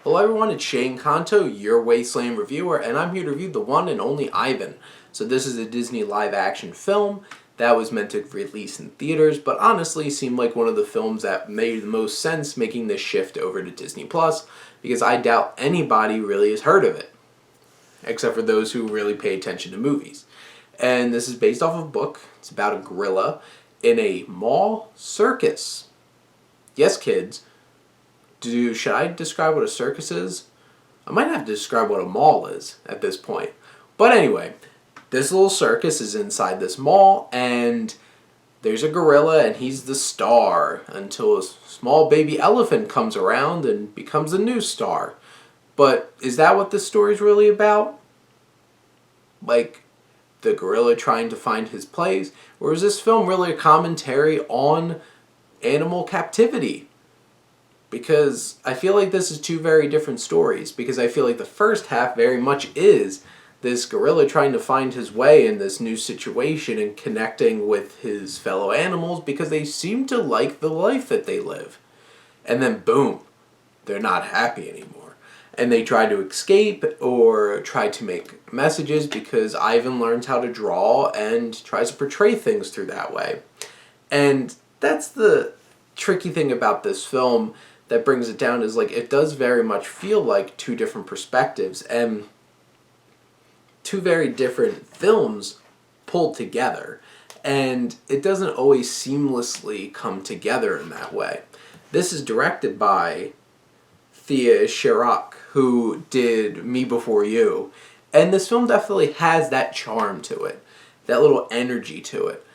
Hello everyone, it's Shane Kanto, your Wasteland reviewer, and I'm here to review the one and only Ivan. So this is a Disney live-action film that was meant to release in theaters, but honestly seemed like one of the films that made the most sense making this shift over to Disney Plus, because I doubt anybody really has heard of it, except for those who really pay attention to movies. And this is based off of a book. It's about a gorilla in a mall circus. Yes, kids. Should I describe what a circus is? I might have to describe what a mall is at this point. But anyway, this little circus is inside this mall, and there's a gorilla, and he's the star until a small baby elephant comes around and becomes a new star. But is that what this story's really about? Like, the gorilla trying to find his place? Or is this film really a commentary on animal captivity? Because I feel like this is two very different stories, because I feel like the first half very much is this gorilla trying to find his way in this new situation and connecting with his fellow animals because they seem to like the life that they live. And then boom, they're not happy anymore. And they try to escape or try to make messages because Ivan learns how to draw and tries to portray things through that way. And that's the tricky thing about this film that brings it down, is like it does very much feel like two different perspectives and two very different films pulled together, and it doesn't always seamlessly come together in that way. This is directed by Thea Chirac, who did Me Before You, and this film definitely has that charm to it, that little energy to it.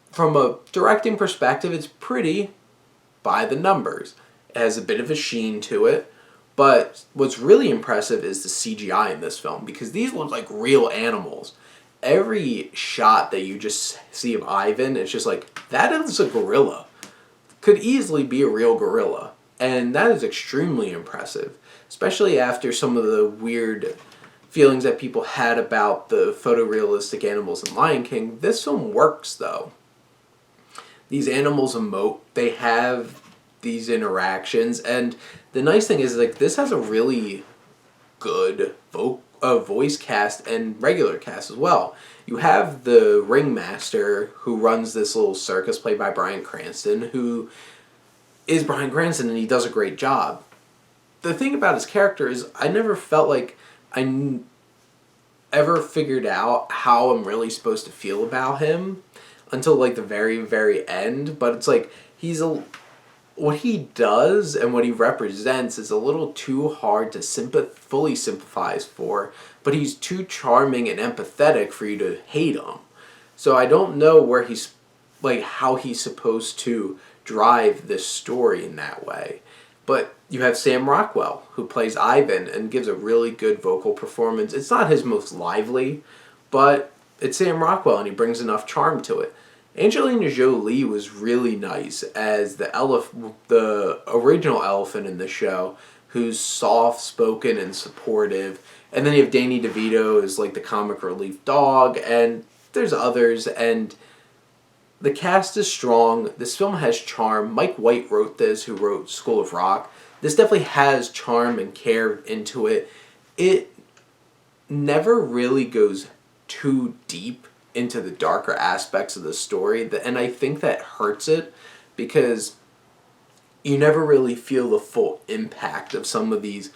From a directing perspective, it's pretty by the numbers. It has a bit of a sheen to it, but what's really impressive is the CGI in this film, because these look like real animals. Every shot that you just see of Ivan, it's just like, that is a gorilla. Could easily be a real gorilla, and that is extremely impressive, especially after some of the weird feelings that people had about the photorealistic animals in Lion King. This film works, though. These animals emote, they have these interactions, and the nice thing is, like, this has a really good voice cast and regular cast as well. You have the ringmaster who runs this little circus, played by Bryan Cranston, who is Bryan Cranston, and he does a great job. The thing about his character is I never felt like I ever figured out how I'm really supposed to feel about him until like the very, very end, but it's like what he does and what he represents is a little too hard to fully sympathize for, but he's too charming and empathetic for you to hate him. So I don't know where how he's supposed to drive this story in that way. But you have Sam Rockwell, who plays Ivan and gives a really good vocal performance. It's not his most lively, but it's Sam Rockwell and he brings enough charm to it. Angelina Jolie was really nice as the original elephant in the show, who's soft-spoken and supportive. And then you have Danny DeVito as like the comic relief dog, and there's others, and the cast is strong. This film has charm. Mike White wrote this, who wrote School of Rock. This definitely has charm and care into it. It never really goes too deep into the darker aspects of the story, and I think that hurts it because you never really feel the full impact of some of these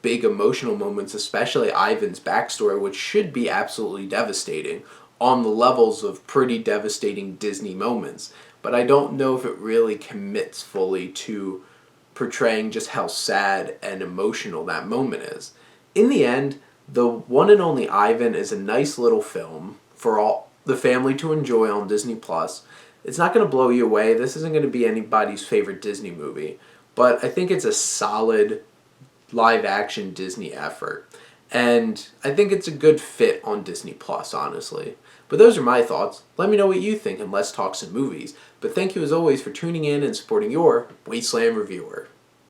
big emotional moments, especially Ivan's backstory, which should be absolutely devastating on the levels of pretty devastating Disney moments. But I don't know if it really commits fully to portraying just how sad and emotional that moment is. In the end, the one and only Ivan is a nice little film for all the family to enjoy on Disney Plus. It's not going to blow you away. This isn't going to be anybody's favorite Disney movie, but I think it's a solid live-action Disney effort, and I think it's a good fit on Disney Plus, honestly. But those are my thoughts. Let me know what you think, and let's talk some movies. But thank you as always for tuning in and supporting your Wasteland reviewer.